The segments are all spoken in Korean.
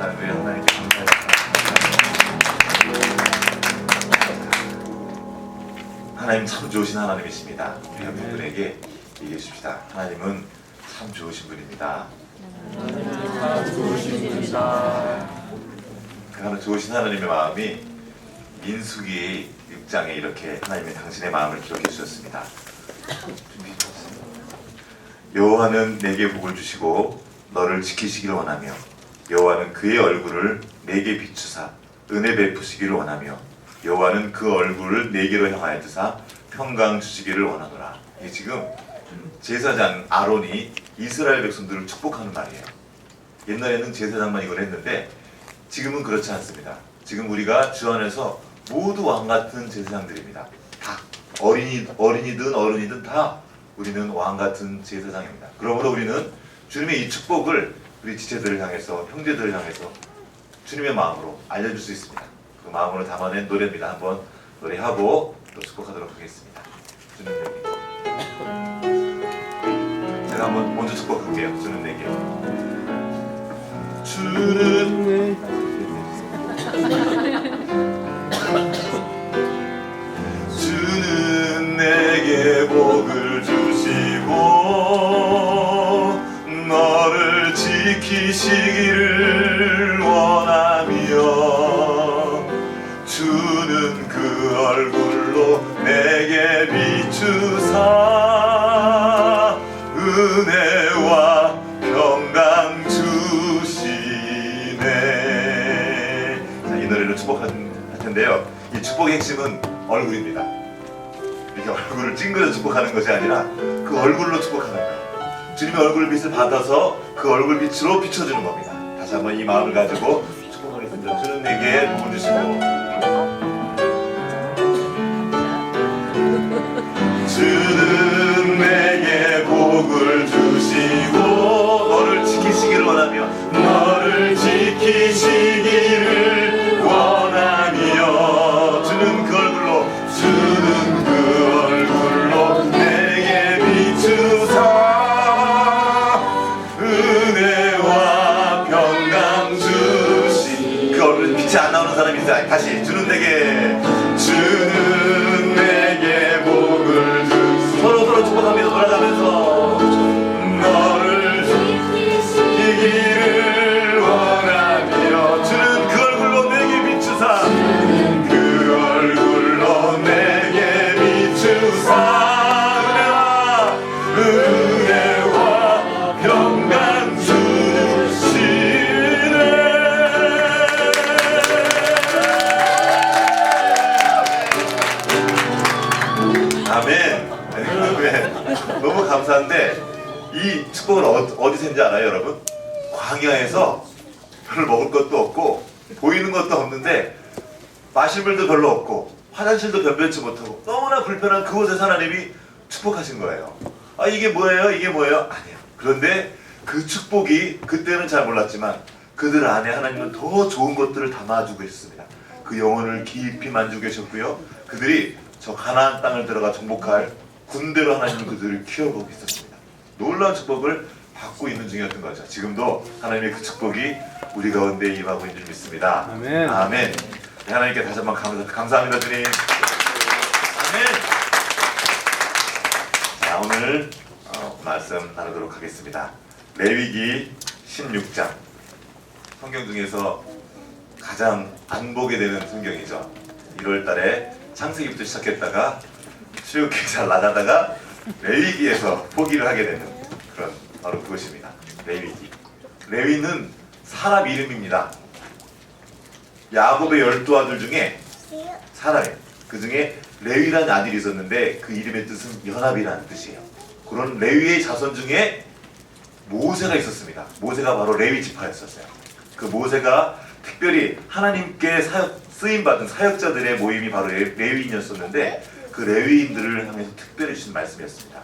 할렐루야. 하나님께 감사합니다. 하나님 참 좋으신 하나님이십니다. 우리 여러분들에게 얘기해 주십시다. 하나님은 참 좋으신 분입니다. 그 좋으신 하나님의 마음이 민수기 6장에 이렇게 하나님이 당신의 마음을 기록해 주셨습니다. 여호와는 내게 복을 주시고 너를 지키시기를 원하며 여호와는 그의 얼굴을 내게 비추사 은혜 베푸시기를 원하며 여호와는 그 얼굴을 내게로 향하여 드사 평강 주시기를 원하노라. 이게 지금 제사장 아론이 이스라엘 백성들을 축복하는 말이에요. 옛날에는 제사장만 이걸 했는데 지금은 그렇지 않습니다. 지금 우리가 주 안에서 모두 왕같은 제사장들입니다. 다 어린이든 어른이든 다 우리는 왕같은 제사장입니다. 그러므로 우리는 주님의 이 축복을 우리 지체들을 향해서 형제들을 향해서 주님의 마음으로 알려줄 수 있습니다. 그 마음으로 담아낸 노래입니다. 한번 노래하고 또 축복하도록 하겠습니다. 주님 내게 제가 한번 먼저 축복할게요. 주는 내게 주는 내게 복을 주시고 너를 지키시기를 원하며 주는 그 얼굴로 내게 비추사 은혜와 평강 주시네. 자, 이 노래를 축복할 텐데요. 이 축복의 핵심은 얼굴입니다. 이렇게 얼굴을 찡그려 축복하는 것이 아니라 그 얼굴로 축복하는 거예요. 주님의 얼굴 빛을 받아서 그 얼굴 빛으로 비춰주는 겁니다. 다시 한번 이 마음을 가지고 축복하겠습니다. 주는 내게 복을 주시고 주는 내게 복을 주시고 너를 지키시기를 원하며 너를 지키시기를 원하며 주는 그 얼굴로 내게 비추사 은혜와 평강 주시. 그 얼굴 빛이 안 나오는 사람이 있어요. 다시 주는 내게 복을 주시. 서로 축복하면서 돌아가면서 너를 지키기를 원하며 주는 그 얼굴로 내게 비추사 그 얼굴로 내게 비추사 은혜와 평강 주시네. 아멘. 너무 감사한데 이 축복은 어디서 했는지 알아요, 여러분? 광야에서 별로 먹을 것도 없고 보이는 것도 없는데 마실 물도 별로 없고 화장실도 변변치 못하고 너무나 불편한 그곳에서 하나님이 축복하신 거예요. 아, 이게 뭐예요? 이게 뭐예요? 아니에요. 그런데 그 축복이 그때는 잘 몰랐지만 그들 안에 하나님은 더 좋은 것들을 담아주고 있습니다. 그 영혼을 깊이 만지고 계셨고요. 그들이 저 가나안 땅을 들어가 정복할 군대로 하나님은 그들을 키워보고 있었습니다. 놀라운 축복을 받고 있는 중이었던 거죠. 지금도 하나님의 그 축복이 우리 가운데 임하고 있는 줄 믿습니다. 아멘. 아멘. 네, 하나님께 다시 한번 감사합니다, 주님. 아멘. 자, 오늘 말씀 나누도록 하겠습니다. 레위기 16장. 성경 중에서 가장 안 보게 되는 성경이죠. 1월 달에 창세기부터 시작했다가 출애굽기 잘 나가다가 레위기에서 포기를 하게 되는 그런 바로 그것입니다. 레위기. 레위는 사람 이름입니다. 야곱의 12아들 중에 사람이에요. 그 중에 레위라는 아들이 있었는데 그 이름의 뜻은 연합이라는 뜻이에요. 그런 레위의 자손 중에 모세가 있었습니다. 모세가 바로 레위 지파였었어요. 그 모세가 특별히 하나님께 쓰임받은 사역자들의 모임이 바로 레위인이었었는데 그 레위인들을 향해서 특별히 주신 말씀이었습니다.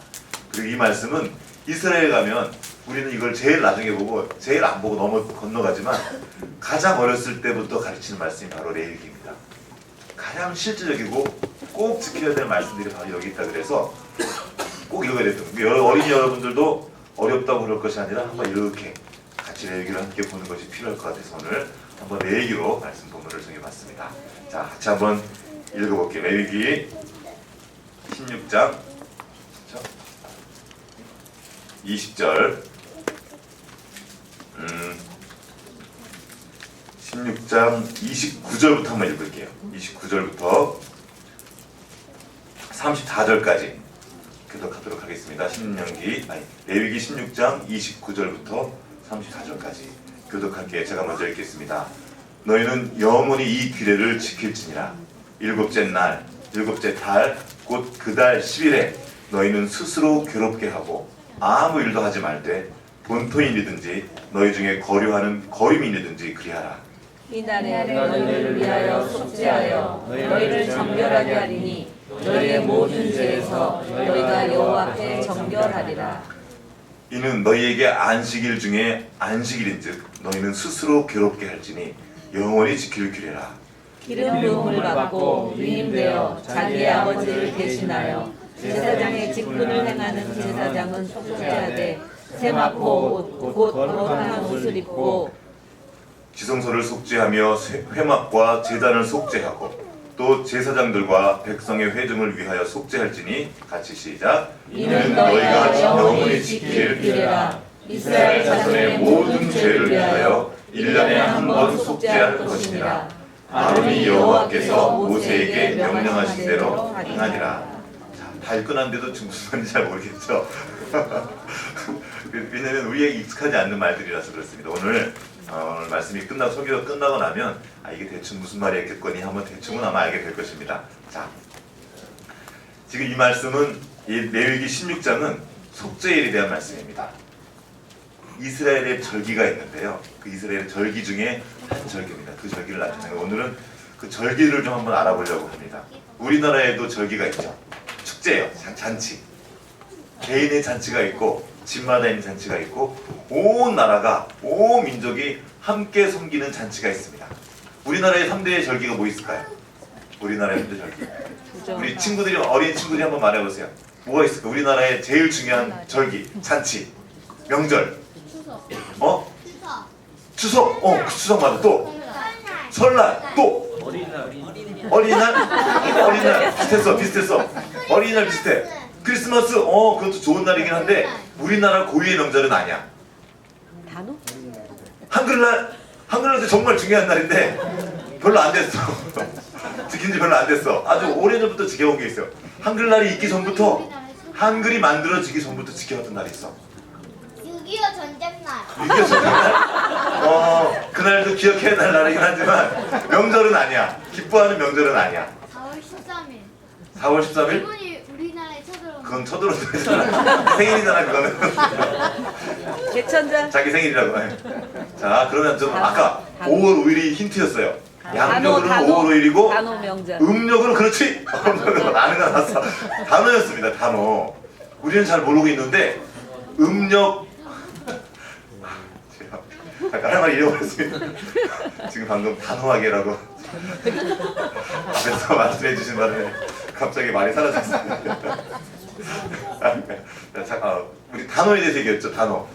그리고 이 말씀은 이스라엘 가면 우리는 이걸 제일 나중에 보고 제일 안 보고 건너가지만 가장 어렸을 때부터 가르치는 말씀이 바로 레위기입니다. 가장 실질적이고 꼭 지켜야 될 말씀들이 바로 여기 있다 그래서 꼭 읽어야 됐던 거예요. 어린이 여러분들도 어렵다고 그럴 것이 아니라 한번 이렇게 같이 같이 레위기를 함께 보는 것이 필요할 것 같아서 오늘 한번 레위기로 말씀 본문을 정해봤습니다. 자, 같이 한번 읽어볼게요. 레위기 16장 20절 16장 29절부터 한번 읽을게요. 29절부터 34절까지 교독하도록 하겠습니다. 레위기 16장 29절부터 34절까지 교독할게요. 제가 먼저 읽겠습니다. 너희는 영원히 이 규례를 지킬지니라. 일곱째 날, 일곱째 달, 곧 그 달 10일에 너희는 스스로 괴롭게 하고 아무 일도 하지 말되 본토인이든지 너희 중에 거류하는 거류민이든지 그리하라. 이날에 너희를 위하여 속죄하여 너희를 정결하게 하리니 너희의 모든 죄에서 너희가 여호와 앞에 정결하리라. 이는 너희에게 안식일 중에 안식일인즉 너희는 스스로 괴롭게 할지니 영원히 지킬 규례라. 기름 부음을 받고 위임되어 자기의 아버지를 대신하여 제사장의 직분을 행하는 제사장은 속죄하되 세마포 옷 곧 거룩한 옷을 입고 지성소를 속죄하며 회막과 제단을 속죄하고 또 제사장들과 백성의 회중을 위하여 속죄할지니 같이 시작. 이는 너희가 영원히 지킬 규례라. 이스라엘 자손의 모든 죄를 위하여 1년에 한 번 속죄할 것이니라. 아론이 여호와께서 모세에게 명령하신 대로 행하니라. 다 읽고난데도 지금 무슨 말인지 잘 모르겠죠. 왜냐하면 우리에게 익숙하지 않는 말들이라서 그렇습니다. 오늘 말씀이 끝나고 설교가 끝나고 나면 이게 대충 무슨 말이었겠거니 하면 대충은 아마 알게 될 것입니다. 자, 지금 이 말씀은 이 레위기 16장은 속죄일에 대한 말씀입니다. 이스라엘의 절기가 있는데요. 그 이스라엘의 절기 중에 한 절기입니다. 그 절기를 나타내고 오늘은 그 절기를 좀 한번 알아보려고 합니다. 우리나라에도 절기가 있죠. 축제예요. 잔치. 개인의 잔치가 있고 집마다 있는 잔치가 있고 온 나라가 온 민족이 함께 섬기는 잔치가 있습니다. 우리나라의 3대의 절기가 뭐 있을까요? 우리나라의 3대 절기. 우리 친구들이 어린 친구들이 한번 말해보세요. 뭐가 있을까? 우리나라의 제일 중요한 절기, 잔치, 명절. 추석. 그 추석 맞아. 또 설날. 또 어린이날 비슷했어. 어린이날 비슷해. 크리스마스 그것도 좋은 날이긴 한데 우리나라 고유의 명절은 아니야. 단오? 한글날도 정말 중요한 날인데 별로 안 됐어. 지킨 지 별로 안 됐어. 아주 오래전부터 지켜온 게 있어요. 한글날이 있기 전부터 한글이 만들어지기 전부터 지켜왔던 날이 있어. 6.25 전쟁날. 6.25 전쟁날? 그날도 기억해야 할 날이긴 하지만 명절은 아니야. 기뻐하는 명절은 아니야. 4월 13일. 4월 13일? 일본이 우리나라에 쳐들어온. 그건 쳐들어온 날이잖아. 생일이잖아 그거는. 개천절. 자기 생일이라고. 자, 그러면 좀 아까 5월 5일이 힌트였어요. 양력으로는 5월 5일이고 단오 명절. 음력으로 그렇지? 아는 거 났어. 단어였습니다. 단어. 우리는 잘 모르고 있는데 음력 아까 할 말 잃어버렸습니다. 지금 방금 단호하게라고 앞에서 말씀해 주신 바람에 갑자기 말이 사라졌습니다. 우리 단어에 대해서 얘기했죠. 단어.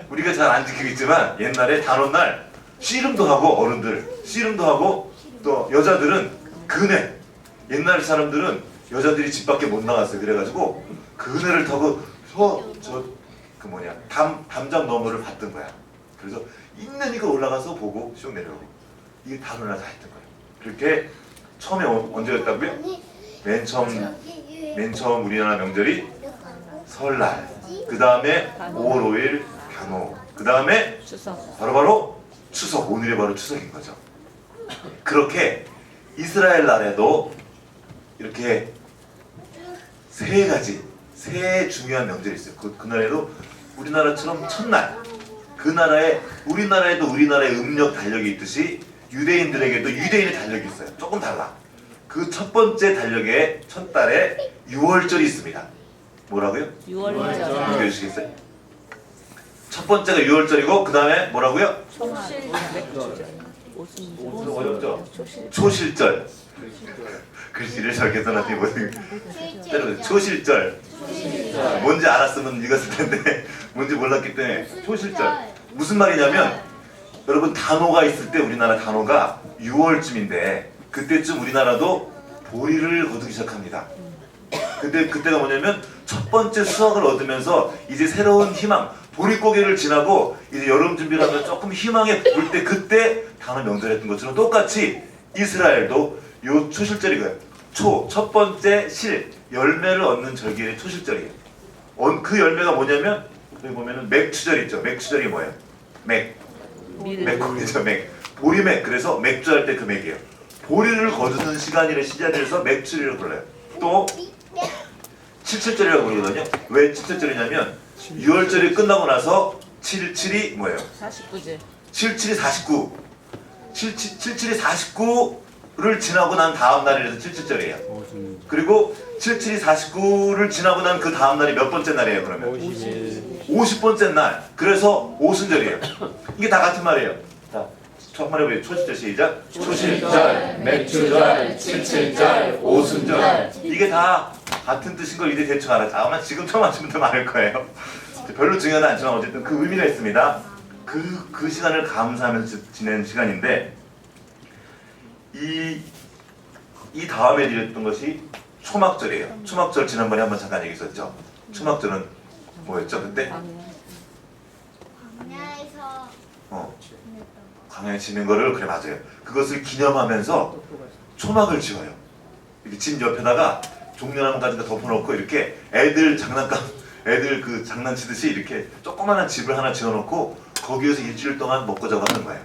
우리가 잘 안 지키고 있지만 옛날에 단오날 씨름도 하고 어른들 씨름도 하고 또 여자들은 그네 옛날 사람들은 여자들이 집 밖에 못 나갔어요. 그래가지고 그네를 타고 담장 너머를 봤던 거야. 그래서 있는 이거 올라가서 보고 쭉 내려오고 이게 단오날 다 했던 거예요. 그렇게 처음에 언제였다고요? 맨 처음 우리나라 명절이 설날, 그 다음에 5월 5일 변호, 그 다음에 추석. 바로 추석. 오늘이 바로 추석인 거죠. 그렇게 이스라엘 나라에도 이렇게 세 중요한 명절이 있어요. 그날에도 우리나라처럼 첫날, 우리나라에도 우리나라의 음력 달력이 있듯이 유대인들에게도 유대인의 달력이 있어요. 조금 달라. 그 첫 번째 달력의 첫 달에 6월절이 있습니다. 뭐라고요? 6월절. 얘기해 주시겠어요? 첫 번째가 6월절이고 그 다음에 뭐라고요? 초실. 어렵죠? 초실절. 글씨를 저렇게 써놨더니 초실절. 뭔지 알았으면 읽었을 텐데 뭔지 몰랐기 때문에 초실절. 무슨 말이냐면 여러분 단오가 있을 때 우리나라 단오가 6월쯤인데 그때쯤 우리나라도 보리를 거두기 시작합니다. 근데 그때가 뭐냐면 첫 번째 수확을 얻으면서 이제 새로운 희망, 보릿고개를 지나고 이제 여름 준비를 하면 조금 희망에 볼 때 그때 단오 명절했던 것처럼 똑같이 이스라엘도 요 초실절이고요. 첫 번째 실, 열매를 얻는 절기의 초실절이에요. 그 열매가 뭐냐면 여기 보면은 맥추절 있죠. 맥추절이 뭐예요? 맥콩이죠. 보리맥. 그래서 맥주할 때 그 맥이에요. 보리를 거두는 시간이라서 맥추리를 불러요. 또 칠칠절이라고 부르거든요. 왜 칠칠절이냐면 6월절이 끝나고 나서 7일이 뭐예요? 49제. 7일이 49. 7일이 49를 지나고 난 다음 날이라서 칠칠절이에요. 그리고 7일이 49를 지나고 난 그 다음 날이 몇 번째 날이에요? 그러면 50번째 날. 그래서 오순절이에요. 이게 다 같은 말이에요. 자, 한번 해보세요. 초실절 시작. 초실절, 맥추절, 칠칠절, 오순절. 이게 다 같은 뜻인 걸 이제 대충 알았죠. 아마 지금 처음 하시는 분들 많을 거예요. 별로 중요하지 않지만 어쨌든 그 의미가 있습니다. 그 시간을 감사하면서 지내는 시간인데 이 다음에 드렸던 것이 초막절이에요. 초막절 지난번에 한번 잠깐 얘기했었죠. 초막절은 뭐였죠 그때? 광야에서 광야에 지는 거를 그래 맞아요. 그것을 기념하면서 초막을 지어요. 이렇게 집 옆에다가 종려나무 같은 거 덮어놓고 이렇게 애들 그 장난치듯이 이렇게 조그마한 집을 하나 지어놓고 거기에서 일주일 동안 먹고 자고 하는 거예요.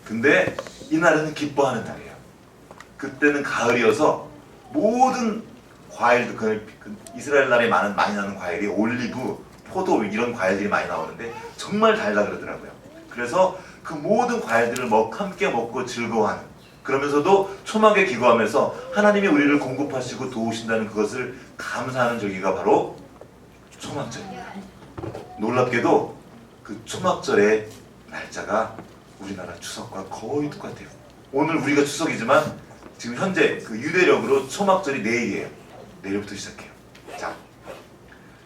근데 이날은 기뻐하는 날이에요. 그때는 가을이어서 모든 과일도 그 이스라엘 나라에 많이 나는 과일이 올리브, 포도 이런 과일들이 많이 나오는데 정말 달다 그러더라고요. 그래서 그 모든 과일들을 함께 먹고 즐거워하는, 그러면서도 초막에 기거하면서 하나님이 우리를 공급하시고 도우신다는 그것을 감사하는 절기가 바로 초막절입니다. 놀랍게도 그 초막절의 날짜가 우리나라 추석과 거의 똑같아요. 오늘 우리가 추석이지만 지금 현재 그 유대력으로 초막절이 내일이에요. 내일부터 시작해요. 자,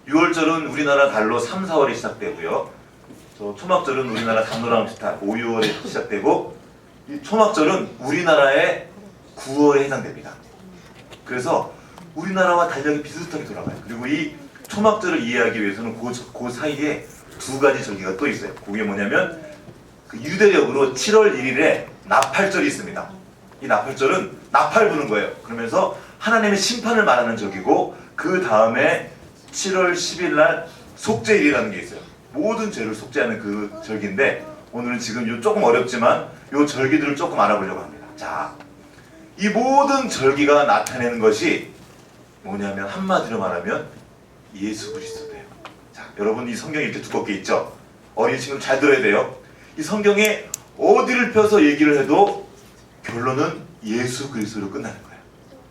6월절은 우리나라 달로 3, 4월에 시작되고요. 초막절은 우리나라 담노랑 비슷한 5, 6월에 시작되고 이 초막절은 우리나라의 9월에 해당됩니다. 그래서 우리나라와 달력이 비슷하게 돌아가요. 그리고 이 초막절을 이해하기 위해서는 그 사이에 두 가지 절기가 또 있어요. 그게 뭐냐면 그 유대력으로 7월 1일에 나팔절이 있습니다. 이 나팔절은 나팔 부는 거예요. 그러면서 하나님의 심판을 말하는 절기고 그 다음에 7월 10일 날 속죄일이라는 게 있어요. 모든 죄를 속죄하는 그 절기인데 오늘은 지금 조금 어렵지만 이 절기들을 조금 알아보려고 합니다. 자, 이 모든 절기가 나타내는 것이 뭐냐면 한마디로 말하면 예수 그리스도예요. 자, 여러분 이 성경이 이렇게 두껍게 있죠? 어린 친구들 잘 들어야 돼요. 이 성경에 어디를 펴서 얘기를 해도 결론은 예수 그리스도로 끝나는 거예요.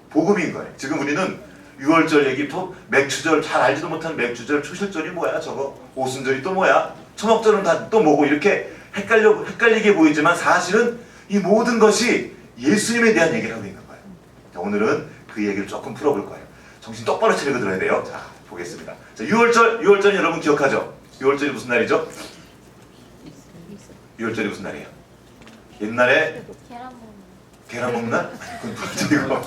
복음인 거예요. 지금 우리는 6월절 얘기, 맥추절, 잘 알지도 못하는 맥추절, 초실절이 뭐야 저거, 오순절이 또 뭐야, 초막절은 다 또 뭐고 이렇게 헷갈리게 보이지만 사실은 이 모든 것이 예수님에 대한 얘기를 하고 있는 거예요. 자, 오늘은 그 얘기를 조금 풀어볼 거예요. 정신 똑바로 차리고 들어야 돼요. 자, 보겠습니다. 자, 6월절은 여러분 기억하죠? 6월절이 무슨 날이죠? 6월절이 무슨 날이에요? 옛날에 계란 먹는 날? 그건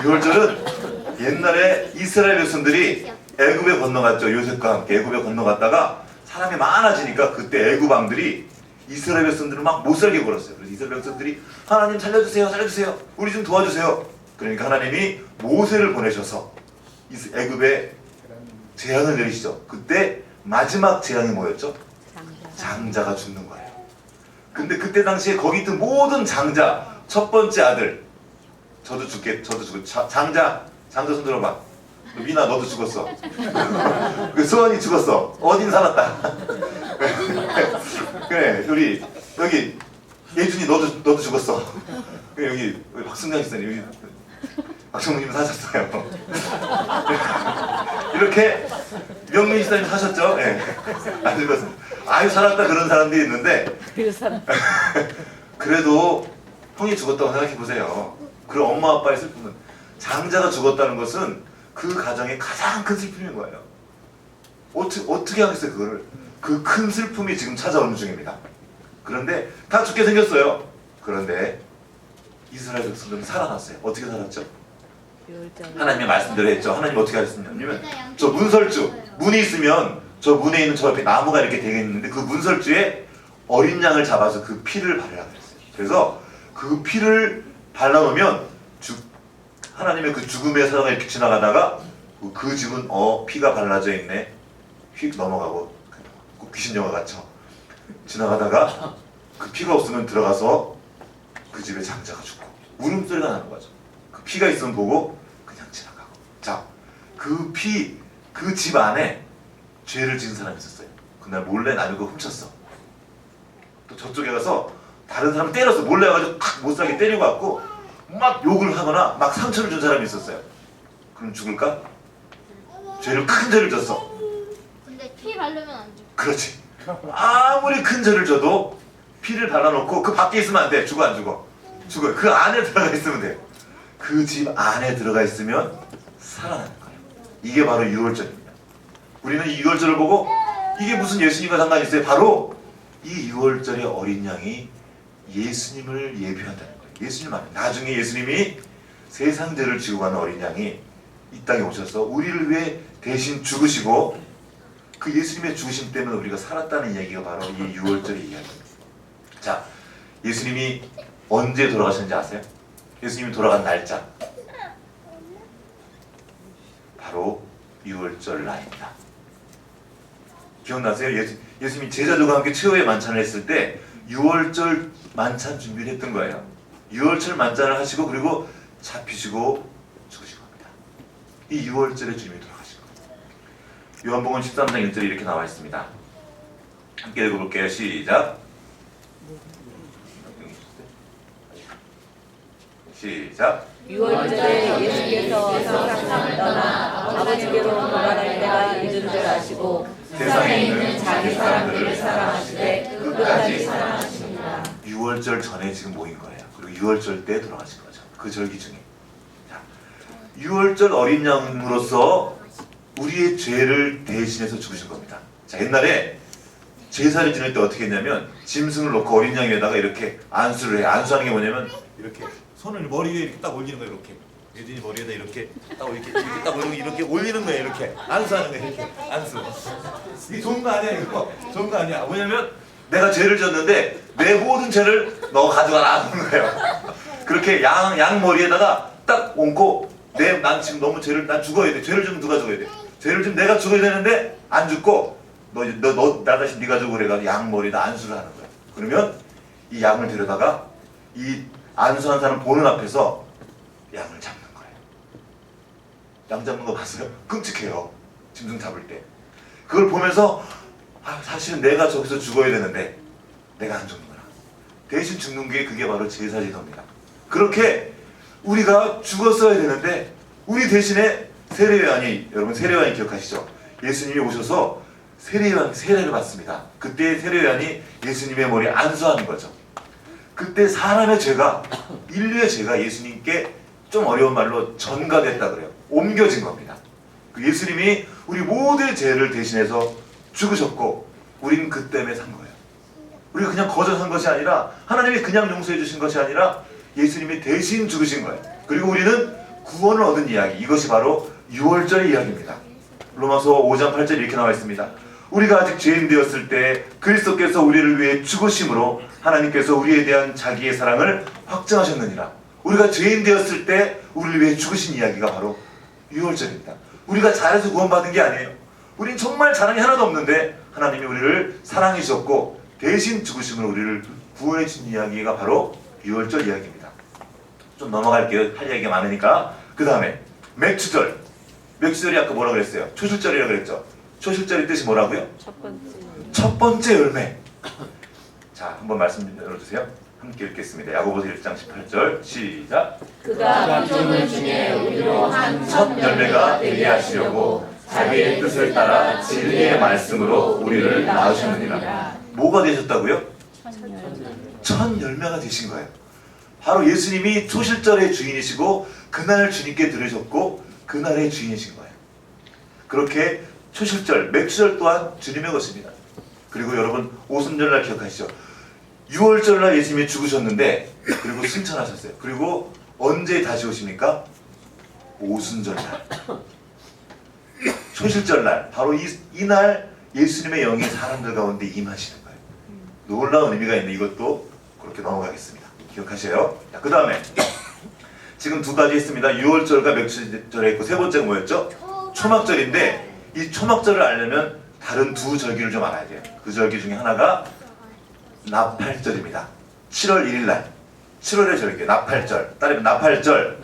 6월절은 옛날에 이스라엘 백성들이 애굽에 건너갔죠. 요셉과 함께 애굽에 건너갔다가 사람이 많아지니까 그때 애굽 왕들이 이스라엘 백성들을 막 못살게 굴었어요. 그래서 이스라엘 백성들이 하나님 살려주세요, 살려주세요, 우리 좀 도와주세요. 그러니까 하나님이 모세를 보내셔서 애굽에 재앙을 내리시죠. 그때 마지막 재앙이 뭐였죠? 장자가 죽는 거예요. 근데 그때 당시에 거기 있던 모든 장자, 첫 번째 아들, 저도 죽고 장자 손 들어봐. 미나 너도 죽었어. 그 수원이 죽었어. 어딘 살았다. 그래, 우리 여기 예준이 너도 죽었어. 그래, 여기 박승장 씨는 여기 박정무님 사셨어요. 이렇게 명민 씨님 사셨죠? 예. 안 죽었어. 아유 살았다 그런 사람들이 있는데 그래도 형이 죽었다고 생각해 보세요. 그럼 엄마 아빠의 슬픔은, 장자가 죽었다는 것은 그 가정의 가장 큰 슬픔인 거예요. 어떻게 하겠어요 그거를. 그 큰 슬픔이 지금 찾아오는 중입니다. 그런데 다 죽게 생겼어요. 그런데 이스라엘 백성들은 살아났어요. 어떻게 살았죠? 하나님의 말씀대로 했죠. 하나님 어떻게 하셨냐면 저 문설주, 문이 있으면 저 문에 있는 저 옆에 나무가 이렇게 되어 있는데 그 문설주에 어린 양을 잡아서 그 피를 바르라 그랬어요. 그래서 그 피를 발라놓으면 하나님의 그 죽음의 사랑이 이렇게 지나가다가 그 집은 피가 발라져 있네 휙 넘어가고 귀신 영화 같죠. 지나가다가 그 피가 없으면 들어가서 그 집에 장자가 죽고 울음소리가 나는 거죠. 그 피가 있으면 보고 그냥 지나가고. 자, 그 피, 그 집 안에 죄를 지은 사람이 있었어요. 그날 몰래 나누고 훔쳤어. 또 저쪽에 가서 다른 사람 때렸어. 몰래 가지고 못살게 때리고 왔고 막 욕을 하거나 막 상처를 준 사람이 있었어요. 그럼 죽을까? 큰 죄를 졌어. 근데 피 바르면 안 돼. 그렇지. 아무리 큰 죄를 져도 피를 발라놓고 그 밖에 있으면 안 돼. 죽어 안 죽어? 죽어요. 그 안에 들어가 있으면 돼요. 그 집 안에 들어가 있으면 살아나는 거예요. 이게 바로 유월절입니다. 우리는 이 유월절을 보고 이게 무슨 예수님과 상관이 있어요? 바로 이 유월절의 어린 양이 예수님을 예표한다는 거예요. 예수님 안에 나중에 예수님이 세상 죄를 지고 가는 어린 양이 이 땅에 오셔서 우리를 위해 대신 죽으시고 그 예수님의 죽으심 때문에 우리가 살았다는 이야기가 바로 이 유월절의 이야기입니다. 자, 예수님이 언제 돌아가셨는지 아세요? 예수님이 돌아간 날짜 바로 유월절 날입니다. 기억나세요? 예수님이 제자들과 함께 최후의 만찬을 했을 때 유월절 만찬 준비를 했던 거예요. 유월절 만찬을 하시고 그리고 잡히시고 죽으신 겁니다. 이 유월절에 주님이 돌아가신 겁니다. 요한복음 13장 1절에 이렇게 나와 있습니다. 함께 읽어볼게요. 시작. 시작. 유월절에 예수께서 세상을 떠나 아버지께로 돌아갈 때가 이른 줄 아시고 세상에 있는 자기 사람들을 사랑하시되 끝까지 사랑하십니다. 유월절 전에 지금 모인 거예요. 그리고 유월절 때 돌아가신 거죠. 그 절기 중에. 자, 유월절 어린 양으로서 우리의 죄를 대신해서 죽으신 겁니다. 자, 옛날에 제사를 지낼 때 어떻게 했냐면 짐승을 놓고 어린 양에다가 이렇게 안수를 해요. 안수하는 게 뭐냐면 이렇게 손을 머리 위에 이렇게 딱 올리는 거예요. 이렇게 예준이 머리에다 이렇게 딱 이렇게 올리는 거예요. 이렇게 안수하는 거예요. 이렇게 안수. 이게 좋은 거 아니야 이거? 좋은 거 아니야. 뭐냐면 내가 죄를 졌는데 내 모든 죄를 너 가져가라 하는 거예요. 그렇게 양 머리에다가 딱 얹고 난 지금 너무 난 죽어야 돼. 죄를 좀 누가 죽어야 돼. 죄를 좀 내가 죽어야 되는데 안 죽고 나 다시 네가 죽어 그래가지고 양 머리에다 안수를 하는 거야. 그러면 이 양을 데려다가 이 안수한 사람 보는 앞에서 양을 잡는 거예요. 양 잡는 거 봤어요? 끔찍해요. 짐승 잡을 때. 그걸 보면서 사실은 내가 저기서 죽어야 되는데 내가 안 죽는구나. 대신 죽는 게 그게 바로 제사제도입니다. 그렇게 우리가 죽었어야 되는데 우리 대신에 세례요한이, 여러분 세례요한 기억하시죠? 예수님이 오셔서 세례를 받습니다. 그때 세례요한이 예수님의 머리에 안수하는 거죠. 그때 사람의 죄가, 인류의 죄가 예수님께 좀 어려운 말로 전가됐다 그래요. 옮겨진 겁니다. 예수님이 우리 모두의 죄를 대신해서 죽으셨고 우리는 그 때문에 산 거예요. 우리가 그냥 거저산 것이 아니라 하나님이 그냥 용서해 주신 것이 아니라 예수님이 대신 죽으신 거예요. 그리고 우리는 구원을 얻은 이야기, 이것이 바로 유월절의 이야기입니다. 로마서 5장 8절 이렇게 나와 있습니다. 우리가 아직 죄인 되었을 때 그리스도께서 우리를 위해 죽으심으로 하나님께서 우리에 대한 자기의 사랑을 확증하셨느니라. 우리가 죄인 되었을 때 우리를 위해 죽으신 이야기가 바로 유월절입니다. 우리가 잘해서 구원받은 게 아니에요. 우린 정말 자랑이 하나도 없는데 하나님이 우리를 사랑해 주셨고 대신 죽으심으로 우리를 구원해 주신 이야기가 바로 유월절 이야기입니다. 좀 넘어갈게요. 할 얘기가 많으니까. 그 다음에 맥추절. 맥추절이 아까 뭐라 그랬어요? 초실절이라고 그랬죠? 초실절의 뜻이 뭐라고요? 첫 번째 열매. 자, 한번 말씀 열어주세요. 함께 읽겠습니다. 야고보서 1장 18절 시작. 그가 피조물 중에 우리로 한 첫 열매가 되게 하시려고 자기의 뜻을 따라 진리의 말씀으로 우리를 낳으셨느니라. 뭐가 되셨다고요? 첫 열매가 되신 거예요. 바로 예수님이 초실절의 주인이시고 그날 주님께 들으셨고 그날의 주인이신 거예요. 그렇게 초실절, 맥추절 또한 주님의 것입니다. 그리고 여러분 오순절날 기억하시죠? 6월절날 예수님이 죽으셨는데 그리고 승천하셨어요. 그리고 언제 다시 오십니까? 오순절날, 초실절날, 바로 이날 예수님의 영이 사람들 가운데 임하시는 거예요. 놀라운 의미가 있는 이것도 그렇게 넘어가겠습니다. 기억하세요. 자, 그 다음에 지금 두 가지 했습니다. 6월절과 맥주절에 있고 세 번째가 뭐였죠? 초막절인데 이 초막절을 알려면 다른 두 절기를 좀 알아야 돼요. 그 절기 중에 하나가 나팔절입니다. 7월 1일 날 7월의 절기 나팔절, 따르면 나팔절,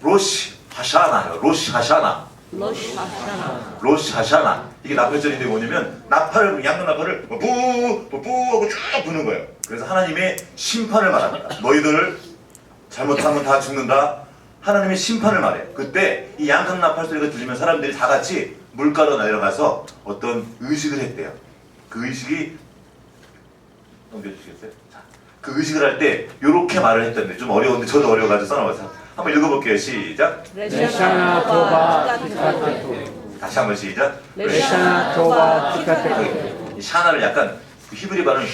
로시 하샤나요. 로시 하샤나, 로시 하샤나. 로시 하샤나. 이게 나팔절인데 뭐냐면 나팔, 양면 나팔을 뿌뿌뿌 하고 쭉 부는 거예요. 그래서 하나님의 심판을 말합니다. 너희들을 잘못하면 다 죽는다. 하나님의 심판을 말해요. 그때 이 양강 나팔 소리가 들리면 사람들이 다 같이 물가로 내려가서 어떤 의식을 했대요. 그 의식이 넘겨주시겠어요? 자, 그 의식을 할 때 이렇게 말을 했던데 좀 어려운데 저도 어려워가지고 써놓아서 한번 읽어볼게요. 시작. 레샤나 토바 티카테토. 다시 한번 시작. 레샤나 토바 티카테토. 이 샤나를 약간 그 히브리 발음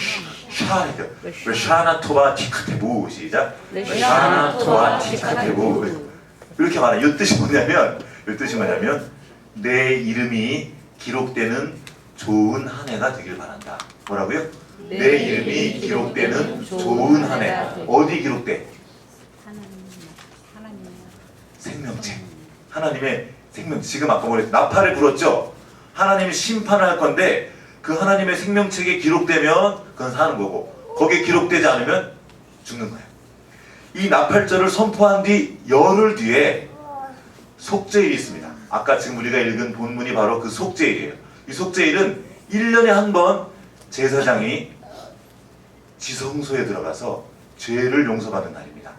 샤나죠. 레샤나 토바 티카테부. 시작. 레샤나 토바 티카테부. 이렇게 말해요. 이 뜻이 뭐냐면 내 이름이 기록되는 좋은 한 해가 되길 바란다. 뭐라고요? 내 이름이 기록되는 좋은 한 해. 어디 기록돼? 생명책. 하나님의 생명책. 지금 아까 뭐랬죠? 나팔을 불었죠? 하나님이 심판을 할 건데 그 하나님의 생명책에 기록되면 그건 사는 거고 거기에 기록되지 않으면 죽는 거예요. 이 나팔절을 선포한 뒤 열흘 뒤에 속죄일이 있습니다. 아까 지금 우리가 읽은 본문이 바로 그 속죄일이에요. 이 속죄일은 1년에 한 번 제사장이 지성소에 들어가서 죄를 용서받는 날입니다.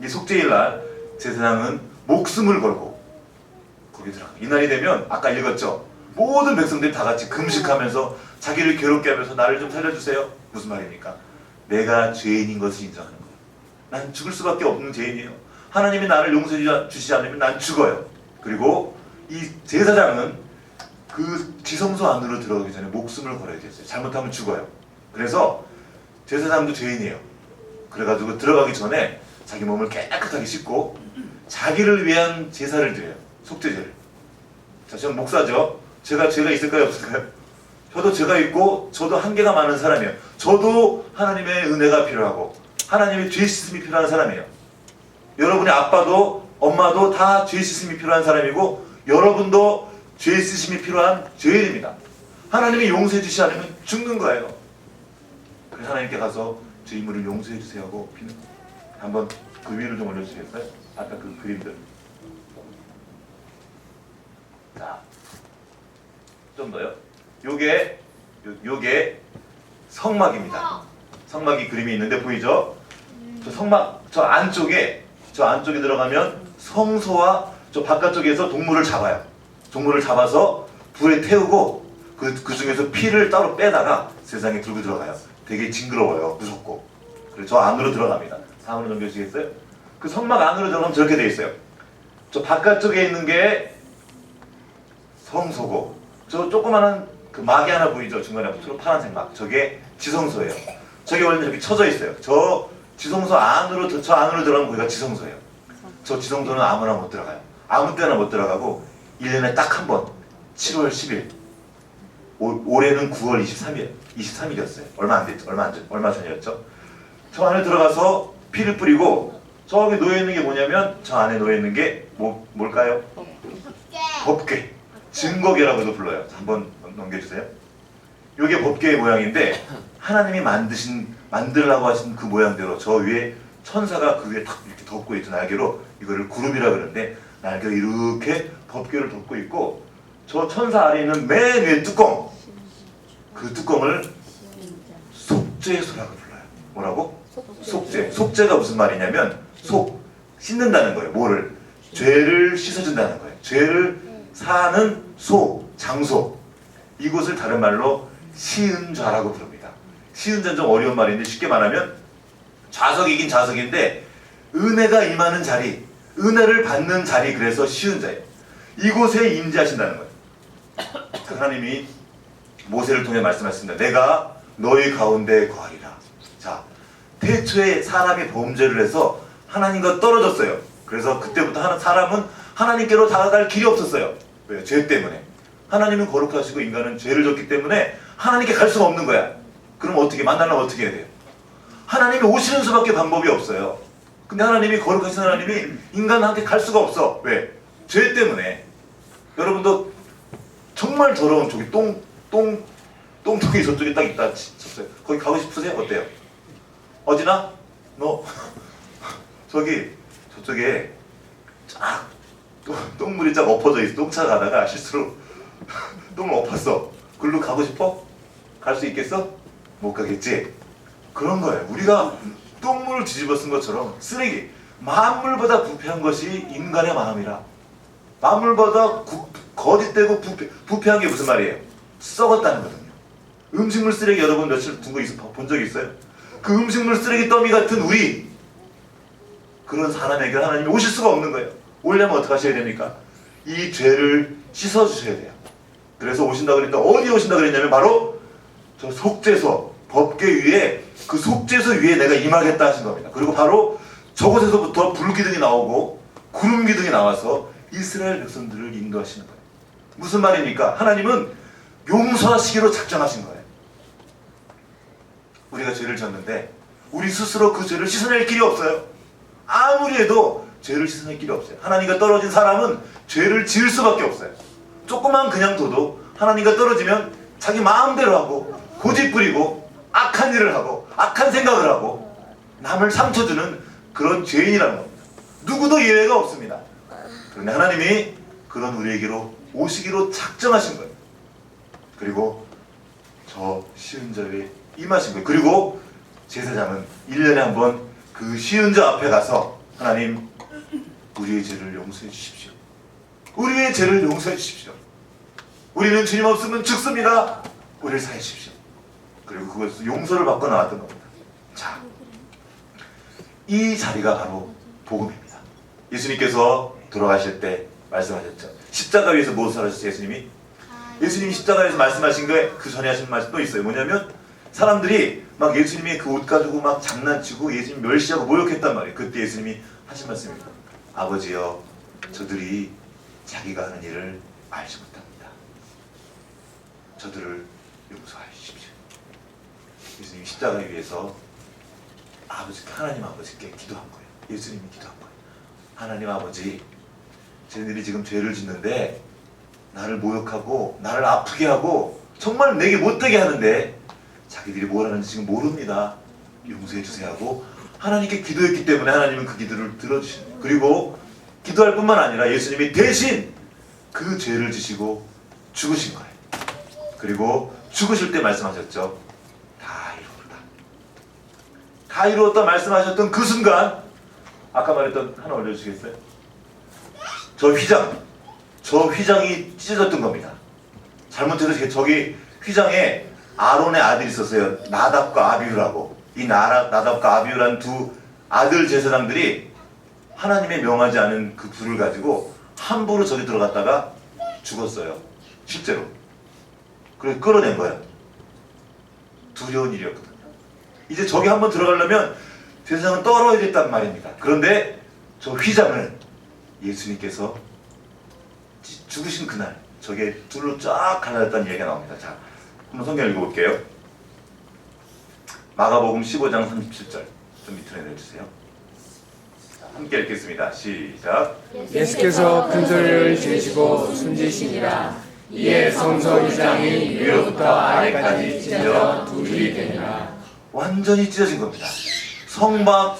이 속죄일 날 제사장은 목숨을 걸고 거기 들어갑니다. 이 날이 되면 아까 읽었죠? 모든 백성들이 다 같이 금식하면서 자기를 괴롭게 하면서 나를 좀 살려주세요. 무슨 말입니까? 내가 죄인인 것을 인정하는 거예요. 난 죽을 수밖에 없는 죄인이에요. 하나님이 나를 용서해 주시지 않으면 난 죽어요. 그리고 이 제사장은 그 지성소 안으로 들어가기 전에 목숨을 걸어야 됐어요. 잘못하면 죽어요. 그래서 제사장도 죄인이에요. 그래가지고 들어가기 전에 자기 몸을 깨끗하게 씻고 자기를 위한 제사를 드려요. 속죄제를. 자, 저는 목사죠. 제가 죄가 있을까요? 없을까요? 저도 죄가 있고 저도 한계가 많은 사람이에요. 저도 하나님의 은혜가 필요하고 하나님의 죄 씻음이 필요한 사람이에요. 여러분의 아빠도 엄마도 다 죄 씻음이 필요한 사람이고 여러분도 죄 씻음이 필요한 죄인입니다. 하나님이 용서해 주시지 않으면 죽는 거예요. 그래서 하나님께 가서 제 인물을 용서해 주세요 하고 비는 거예요. 한번 그 위를 좀 올려주시겠어요? 아까 그 그림들. 자, 좀 더요. 요게 성막입니다. 성막이 그림이 있는데 보이죠? 저 성막 저 안쪽에 들어가면 성소와 저 바깥쪽에서 동물을 잡아요. 동물을 잡아서 불에 태우고 그 중에서 피를 따로 빼다가 세상에 들고 들어가요. 되게 징그러워요. 무섭고. 그래서 저 안으로 들어갑니다. 다음으로 넘겨주시겠어요? 그 성막 안으로 들어가면 저렇게 돼 있어요. 저 바깥쪽에 있는 게 성소고 저 조그마한 그 막이 하나 보이죠? 중간에 파란색 막. 저게 지성소예요. 저게 원래 이렇게 쳐져 있어요. 저 지성소 안으로 들어가면 거기가 지성소예요. 저 지성소는 아무나 못 들어가요. 아무 때나 못 들어가고 1년에 딱 한 번 7월 10일 올해는 9월 23일이었어요. 얼마 전이었죠. 저 안에 들어가서 피를 뿌리고 저기 놓여있는 게 뭐냐면 저 안에 놓여있는 게 뭘까요? 법궤. 증거궤라고도 불러요. 한번 넘겨주세요. 이게 법궤의 모양인데 하나님이 만들라고 하신 그 모양대로 저 위에 천사가 그 위에 탁 이렇게 덮고 있죠. 날개로. 이거를 구름이라 그러는데 날개로 이렇게 법궤를 덮고 있고 저 천사 아래 있는 맨 위에 뚜껑. 그 뚜껑을 속죄소라고 불러요. 뭐라고? 속죄. 속죄가 무슨 말이냐면 씻는다는 거예요. 뭐를? 죄를 씻어준다는 거예요. 죄를 사는 장소. 이곳을 다른 말로 시은좌라고 부릅니다. 시은좌는 좀 어려운 말인데 쉽게 말하면 좌석이긴 좌석인데 은혜가 임하는 자리, 은혜를 받는 자리, 그래서 시은좌예요. 이곳에 임재하신다는 거예요. 하나님이 모세를 통해 말씀하셨습니다. 내가 너희 가운데 거하리라. 자, 태초에 사람이 범죄를 해서 하나님과 떨어졌어요. 그래서 그때부터 사람은 하나님께로 다가갈 길이 없었어요. 왜요? 죄 때문에. 하나님은 거룩하시고 인간은 죄를 졌기 때문에 하나님께 갈 수가 없는 거야. 그럼 어떻게 만나려면 어떻게 해야 돼요? 하나님이 오시는 수밖에 방법이 없어요. 근데 하나님이 거룩하신 하나님이 인간한테 갈 수가 없어. 왜? 죄 때문에. 여러분도 정말 더러운 쪽이 똥통이 저쪽에 딱 있다 쳤어요. 거기 가고 싶으세요? 어때요? 어디나? 너 저쪽에 쫙 똥물이 쫙 엎어져 있어. 똥차 가다가 실수로 똥을 엎었어. 글로 가고 싶어? 갈 수 있겠어? 못 가겠지? 그런 거예요. 우리가 똥물을 뒤집어 쓴 것처럼 쓰레기, 만물보다 부패한 것이 인간의 마음이라. 만물보다 거짓되고 부패한 게 무슨 말이에요? 썩었다는 거거든요. 음식물 쓰레기 여러분 며칠 둔 거 본 적 있어요? 그 음식물 쓰레기 더미 같은 우리, 그런 사람에게 하나님이 오실 수가 없는 거예요. 오려면 어떻게 하셔야 됩니까? 이 죄를 씻어주셔야 돼요. 그래서 오신다 그랬는데 어디에 오신다 그랬냐면 바로 저 속죄소, 법궤 위에, 그 속죄소 위에 내가 임하겠다 하신 겁니다. 그리고 바로 저곳에서부터 불기둥이 나오고 구름 기둥이 나와서 이스라엘 백성들을 인도하시는 거예요. 무슨 말입니까? 하나님은 용서하시기로 작정하신 거예요. 우리가 죄를 졌는데 우리 스스로 그 죄를 씻어낼 길이 없어요. 아무리 해도 죄를 씻어낼 길이 없어요. 하나님과 떨어진 사람은 죄를 지을 수밖에 없어요. 조금만 그냥 둬도 하나님과 떨어지면 자기 마음대로 하고 고집 부리고 악한 일을 하고 악한 생각을 하고 남을 상처 주는 그런 죄인이라는 겁니다. 누구도 예외가 없습니다. 그런데 하나님이 그런 우리에게로 오시기로 작정하신 거예요. 그리고 저 시은자에 임하신 거예요. 그리고 제사장은 1년에 한 번 그 시은자 앞에 가서 하나님, 우리의 죄를 용서해 주십시오. 우리의 죄를 용서해 주십시오. 우리는 주님 없으면 죽습니다. 우리를 사해 주십시오. 그리고 그것에서 용서를 받고 나왔던 겁니다. 자, 이 자리가 바로 복음입니다. 예수님께서 돌아가실 때 말씀하셨죠. 십자가 위에서 무엇을 하셨어요? 예수님이 십자가에서 말씀하신 게 그 전에 하신 말씀 또 있어요. 뭐냐면 사람들이 막 예수님의 그 옷 가지고 막 장난치고 예수님 멸시하고 모욕했단 말이에요. 그때 예수님이 하신 말씀입니다. 아버지여, 저들이 자기가 하는 일을 알지 못합니다. 저들을 용서하여 주십시오. 예수님이 십자가 위에서 하나님 아버지께 기도한 거예요. 예수님이 기도한 거예요. 하나님 아버지, 쟤네들이 지금 죄를 짓는데 나를 모욕하고 나를 아프게 하고 정말 내게 못되게 하는데 자기들이 뭘 하는지 지금 모릅니다. 용서해 주세요 하고 하나님께 기도했기 때문에 하나님은 그 기도를 들어주신 거예요. 그리고 기도할 뿐만 아니라 예수님이 대신 그 죄를 지시고 죽으신 거예요. 그리고 죽으실 때 말씀하셨죠. 다 이루었다. 다 이루었다 말씀하셨던 그 순간, 아까 말했던 하나 올려주시겠어요? 저 휘장이 찢어졌던 겁니다. 잘못해서 저기 휘장에 아론의 아들이 있었어요. 나답과 아비후라고. 이 나답과 아비후라는 두 아들 제사장들이 하나님의 명하지 않은 그 불을 가지고 함부로 저기 들어갔다가 죽었어요. 실제로. 그래서 끌어낸 거예요. 두려운 일이었거든요. 이제 저기 한번 들어가려면 제사장은 떨어야겠단 말입니다. 그런데 저 휘장을 예수님께서 죽으신 그날 저게 둘로 쫙 갈라졌다는 얘기가 나옵니다. 자, 한번 성경 읽어볼게요. 마가복음 15장 37절 좀 밑으로 내려주세요. 자, 함께 읽겠습니다. 시작. 예수께서 큰 소리를 지르시고 숨지시니라. 이에 성서 1장이 위로부터 아래까지 찢어져 둘이 되니라. 완전히 찢어진 겁니다. 성막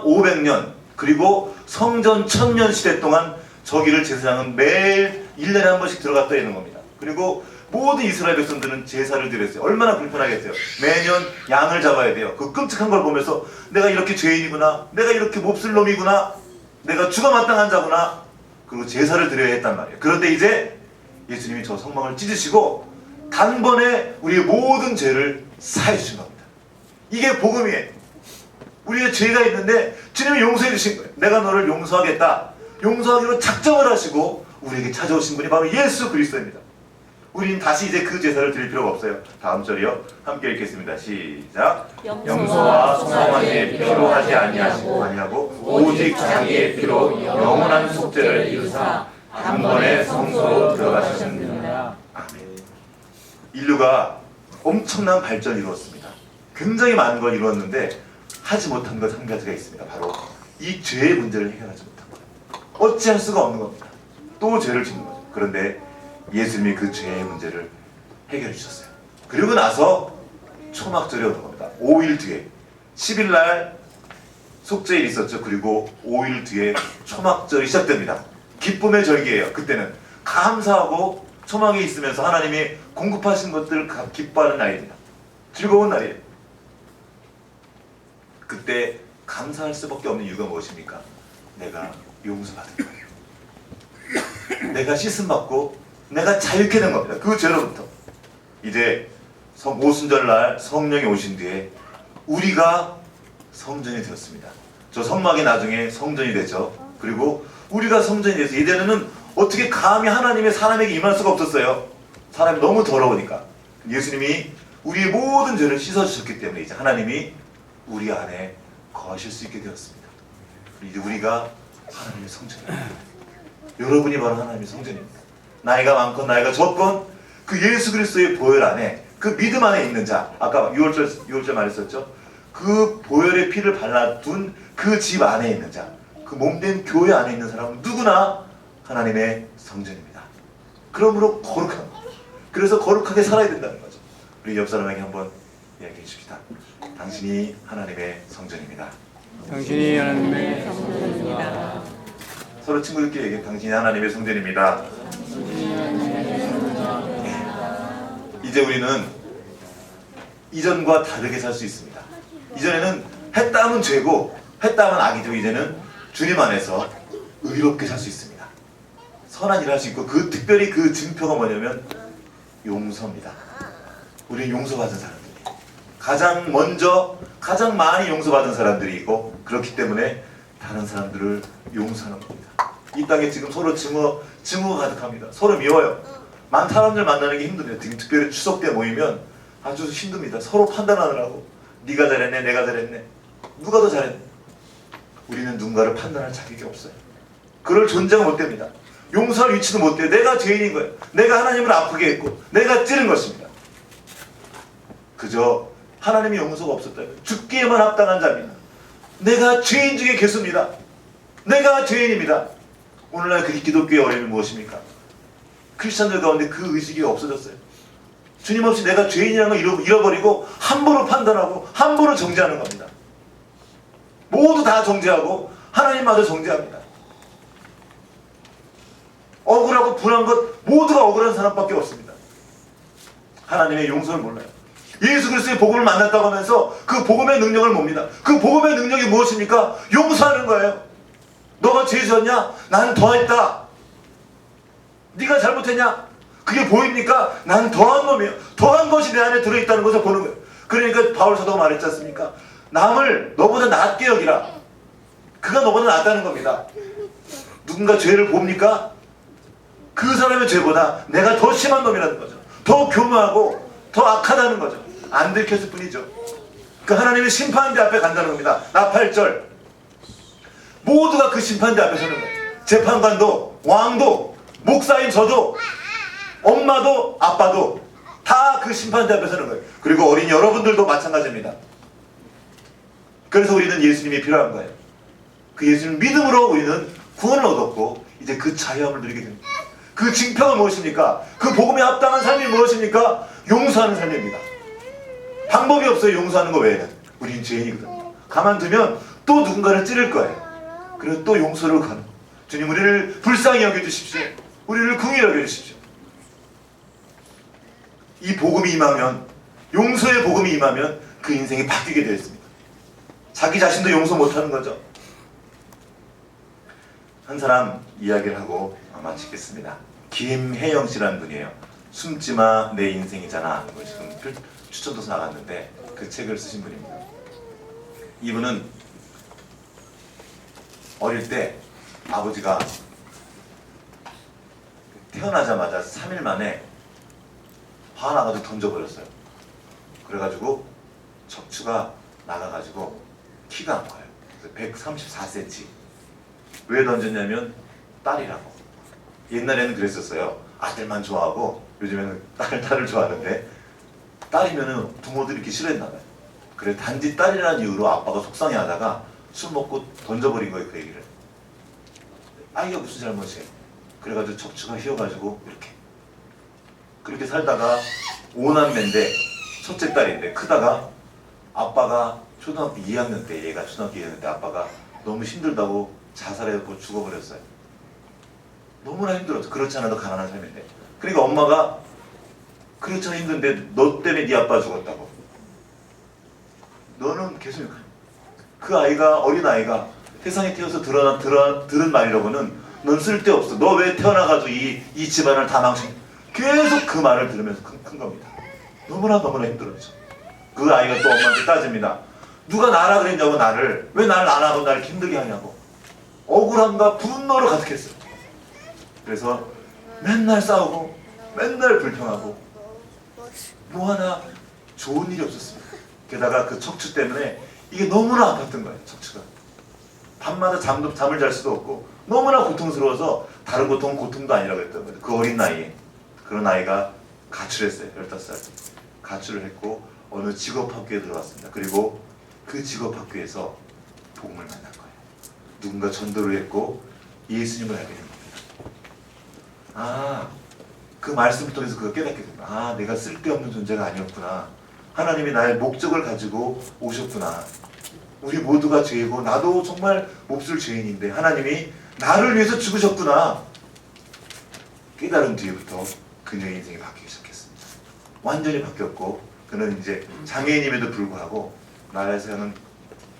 500년 그리고 성전 1000년 시대 동안 저기를 제사장은 매일 1년에 한 번씩 들어갔다 있는 겁니다. 그리고 모든 이스라엘 백성들은 제사를 드렸어요. 얼마나 불편하겠어요. 매년 양을 잡아야 돼요. 그 끔찍한 걸 보면서 내가 이렇게 죄인이구나, 내가 이렇게 몹쓸 놈이구나, 내가 죽어 마땅한 자구나, 그리고 제사를 드려야 했단 말이에요. 그런데 이제 예수님이 저 성막을 찢으시고 단번에 우리의 모든 죄를 사해 주신 겁니다. 이게 복음이에요. 우리의 죄가 있는데 주님이 용서해 주신 거예요. 내가 너를 용서하겠다. 용서하기로 작정을 하시고 우리에게 찾아오신 분이 바로 예수 그리스도입니다. 우린 다시 이제 그 제사를 드릴 필요가 없어요. 다음 절이요. 함께 읽겠습니다. 시작. 염소와 송아지의 피로 하지 아니하고 오직 자기의 피로 영원한 속죄를 이루사 단번에 성소로 들어가셨느니라. 아멘. 인류가 엄청난 발전을 이루었습니다. 굉장히 많은 걸 이루었는데 하지 못한 것 한 가지가 있습니다. 바로 이 죄의 문제를 해결하지 못한 거예요. 어찌할 수가 없는 겁니다. 또 죄를 짓는 거죠. 그런데 예수님이 그 죄의 문제를 해결해 주셨어요. 그리고 나서 초막절이 오는 겁니다. 5일 뒤에 10일 날 속죄일이 있었죠. 그리고 5일 뒤에 초막절이 시작됩니다. 기쁨의 절기예요. 그때는 감사하고 초막에 있으면서 하나님이 공급하신 것들을 기뻐하는 날입니다. 즐거운 날이에요. 그때 감사할 수밖에 없는 이유가 무엇입니까? 내가 용서받은 거예요. 내가 씻음받고 내가 자유케 된 겁니다. 그 죄로부터. 이제 오순절날 성령이 오신 뒤에 우리가 성전이 되었습니다. 저 성막이 나중에 성전이 되죠. 그리고 우리가 성전이 돼서 이제는 어떻게 감히 하나님의 사람에게 임할 수가 없었어요. 사람이 너무 더러우니까. 예수님이 우리의 모든 죄를 씻어주셨기 때문에 이제 하나님이 우리 안에 거하실 수 있게 되었습니다. 이제 우리가 하나님의 성전입니다. 여러분이 바로 하나님의 성전입니다. 나이가 많건 나이가 적건 그 예수 그리스도의 보혈 안에 그 믿음 안에 있는 자, 아까 6월절 말했었죠. 그 보혈의 피를 발라둔 그 집 안에 있는 자, 그 몸된 교회 안에 있는 사람은 누구나 하나님의 성전입니다. 그러므로 거룩한 거예요. 그래서 거룩하게 살아야 된다는 거죠. 우리 옆 사람에게 한번 이야기해 줍시다. 당신이 하나님의 성전입니다. 당신이 하나님의 성전입니다. 서로 친구들끼리 얘기해. 당신이 하나님의 성전입니다. 이제 우리는 이전과 다르게 살 수 있습니다. 이전에는 했다 하면 죄고 했다 하면 악이죠. 이제는 주님 안에서 의롭게 살 수 있습니다. 선한 일을 할 수 있고 그 특별히 그 증표가 뭐냐면 용서입니다. 우리는 용서받은 사람들이에요. 가장 먼저 가장 많이 용서받은 사람들이고 그렇기 때문에 다른 사람들을 용서하는 겁니다. 이 땅에 지금 서로 증오가 가득합니다. 서로 미워요. 많은 사람들 만나는 게 힘듭니다. 특별히 추석 때 모이면 아주 힘듭니다. 서로 판단하느라고 네가 잘했네 내가 잘했네 누가 더 잘했네. 우리는 누군가를 판단할 자격이 없어요. 그럴 존재가 못 됩니다. 용서할 위치도 못 돼요. 내가 죄인인 거예요. 내가 하나님을 아프게 했고 내가 찌른 것입니다. 그저 하나님의 용서가 없었다면 죽기에만 합당한 자입니다. 내가 죄인 중에 개수입니다. 내가 죄인입니다. 오늘날 그 기독교의 어려움이 무엇입니까? 크리스천들 가운데 그 의식이 없어졌어요. 주님 없이 내가 죄인이라는 걸 잃어버리고 함부로 판단하고 함부로 정죄하는 겁니다. 모두 다 정죄하고 하나님마저 정죄합니다. 억울하고 분한 것 모두가 억울한 사람밖에 없습니다. 하나님의 용서를 몰라요. 예수 그리스도의 복음을 만났다고 하면서 그 복음의 능력을 봅니다. 그 복음의 능력이 무엇입니까? 용서하는 거예요. 너가 죄 지었냐? 나는 더했다. 네가 잘못했냐? 그게 보입니까? 나는 더한 놈이에요. 더한 것이 내 안에 들어있다는 것을 보는 거예요. 그러니까 바울 사도가 말했지 않습니까? 남을 너보다 낫게 여기라. 그가 너보다 낫다는 겁니다. 누군가 죄를 봅니까? 그 사람의 죄보다 내가 더 심한 놈이라는 거죠. 더 교묘하고 더 악하다는 거죠. 안 들켰을 뿐이죠. 그 하나님의 심판대 앞에 간다는 겁니다. 나 8절 모두가 그 심판대 앞에 서는 거예요. 재판관도 왕도 목사인 저도 엄마도 아빠도 다 그 심판대 앞에 서는 거예요. 그리고 어린 여러분들도 마찬가지입니다. 그래서 우리는 예수님이 필요한 거예요. 그 예수님 믿음으로 우리는 구원을 얻었고 이제 그 자유함을 누리게 됩니다. 그 징표가 무엇입니까? 그 복음에 합당한 삶이 무엇입니까? 용서하는 삶입니다. 방법이 없어요. 용서하는 거 외에는. 우린 죄인이거든요. 가만두면 또 누군가를 찌를 거예요. 그래서 또 용서를 가는 거예요. 주님 우리를 불쌍히 여겨주십시오. 우리를 긍휼히 여겨주십시오. 이 복음이 임하면 용서의 복음이 임하면 그 인생이 바뀌게 되어 있습니다. 자기 자신도 용서 못하는 거죠. 한 사람 이야기를 하고 마치겠습니다. 김혜영 씨라는 분이에요. 숨지마 내 인생이잖아. 지금 추천도서 나갔는데 그 책을 쓰신 분입니다. 이분은 어릴 때 아버지가 태어나자마자 3일 만에 화나가지고 던져버렸어요. 그래가지고 척추가 나가가지고 키가 안 커요. 134cm. 왜 던졌냐면 딸이라고. 옛날에는 그랬었어요. 아들만 좋아하고 요즘에는 딸을 좋아하는데 딸이면은 부모들이 이렇게 싫어했나봐요. 그래 단지 딸이라는 이유로 아빠가 속상해하다가 술 먹고 던져버린 거예요. 그 얘기를. 아이가 무슨 잘못이에요. 그래가지고 척추가 휘어가지고 이렇게 그렇게 살다가 5남매인데 첫째 딸인데 크다가 아빠가 초등학교 2학년 때 얘가 초등학교 2학년 때 아빠가 너무 힘들다고 자살해서 죽어버렸어요. 너무나 힘들었죠. 그렇지 않아도 가난한 삶인데. 그러니까 엄마가 그렇지 않아 힘든데 너 때문에 네 아빠 죽었다고. 너는 계속 그 아이가 어린 아이가 세상에 태어서 들은 말이라고는 넌 쓸데없어. 너 왜 태어나가지고 이 집안을 다 망친. 계속 그 말을 들으면서 큰 겁니다. 너무나 힘들었죠. 그 아이가 또 엄마한테 따집니다. 누가 나라 그랬냐고 나를. 왜 나를 안 하고 나를 힘들게 하냐고. 억울함과 분노로 가득했어요. 그래서 맨날 싸우고 맨날 불평하고 뭐 하나 좋은 일이 없었습니다. 게다가 그 척추 때문에 이게 너무나 아팠던 거예요. 척추가. 밤마다 잠을 잘 수도 없고 너무나 고통스러워서 다른 고통도 아니라고 했던 거예요. 그 어린 나이에. 그런 아이가 가출했어요. 15살. 가출을 했고 어느 직업학교에 들어갔습니다. 그리고 그 직업학교에서 복음을 만난 거예요. 누군가 전도를 했고 예수님을 알게 된 겁니다. 아, 그 말씀을 통해서 그걸 깨닫게 됩니다. 아, 내가 쓸데없는 존재가 아니었구나. 하나님이 나의 목적을 가지고 오셨구나. 우리 모두가 죄이고 나도 정말 몹쓸 죄인인데 하나님이 나를 위해서 죽으셨구나. 깨달은 뒤부터 그녀의 인생이 바뀌기 시작했습니다. 완전히 바뀌었고 그는 이제 장애인임에도 불구하고 나라에서는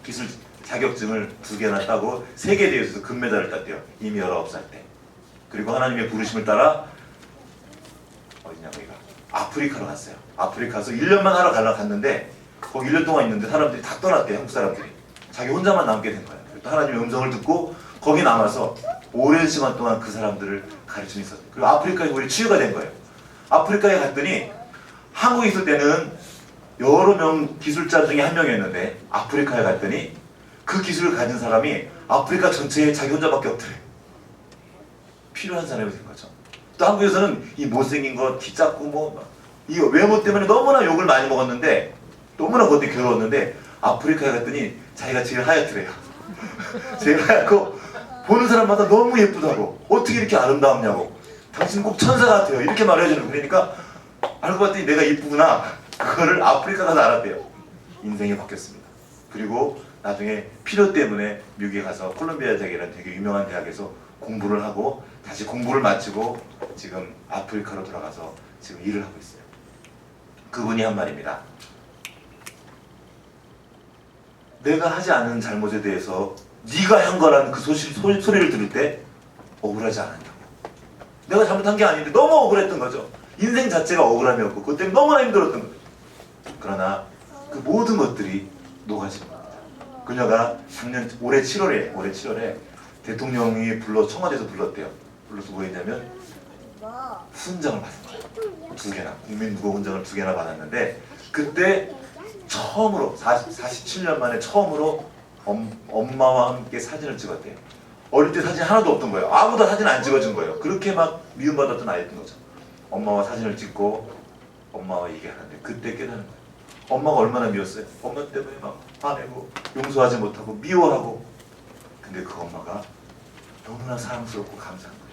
기술 자격증을 2개나 따고 세계 대회에서 금메달을 땄대요. 이미 19살 때. 그리고 하나님의 부르심을 따라 어디냐 거기가 아프리카로 갔어요. 아프리카에서 1년만 하러 갔는데 거기 1년 동안 있는데 사람들이 다 떠났대요. 한국 사람들이. 자기 혼자만 남게 된 거예요. 또 하나님의 음성을 듣고 거기 남아서 오랜 시간 동안 그 사람들을 가르치고 있었어요. 그리고 아프리카에 우리 치유가 된 거예요. 아프리카에 갔더니 한국에 있을 때는 여러 명 기술자 중에 한 명이었는데 아프리카에 갔더니 그 기술을 가진 사람이 아프리카 전체에 자기 혼자밖에 없더래. 필요한 사람이 된 거죠. 또 한국에서는 이 못생긴 거, 키 작고 뭐 이 외모 때문에 너무나 욕을 많이 먹었는데 너무나 그것 때문에 괴로웠는데 아프리카에 갔더니 자기가 제일 하얗더래요. 제일 하얗고 보는 사람마다 너무 예쁘다고 어떻게 이렇게 아름다웠냐고 당신 꼭 천사 같아요 이렇게 말해주는 거. 그러니까 알고 봤더니 내가 이쁘구나. 그거를 아프리카 가서 알았대요. 인생이 바뀌었습니다. 그리고 나중에 필요 때문에 미국에 가서 콜롬비아 대학이라는 되게 유명한 대학에서 공부를 하고 다시 공부를 마치고 지금 아프리카로 돌아가서 지금 일을 하고 있어요. 그분이 한 말입니다. 내가 하지 않은 잘못에 대해서 네가 한 거라는 그 소리를 들을 때 억울하지 않았냐고. 내가 잘못한 게 아닌데 너무 억울했던 거죠. 인생 자체가 억울함이었고 그것 때문에 너무나 힘들었던 거죠. 그러나 그 모든 것들이 녹아지는 겁니다. 그녀가 올해 7월에 대통령이 청와대에서 불렀대요. 불러서 뭐 했냐면 훈장을 받은 거예요. 2개나 국민무고훈장을 2개나 받았는데 그때 처음으로 47년 만에 처음으로 엄마와 함께 사진을 찍었대요. 어릴 때 사진 하나도 없던 거예요. 아무도 사진 안 찍어준 거예요. 그렇게 막 미움받았던 아이였던 거죠. 엄마와 사진을 찍고 엄마와 얘기하는데 그때 깨닫는 거예요. 엄마가 얼마나 미웠어요. 엄마 때문에 막 화내고 용서하지 못하고 미워하고. 근데 그 엄마가 너무나 사랑스럽고 감사한 거예요.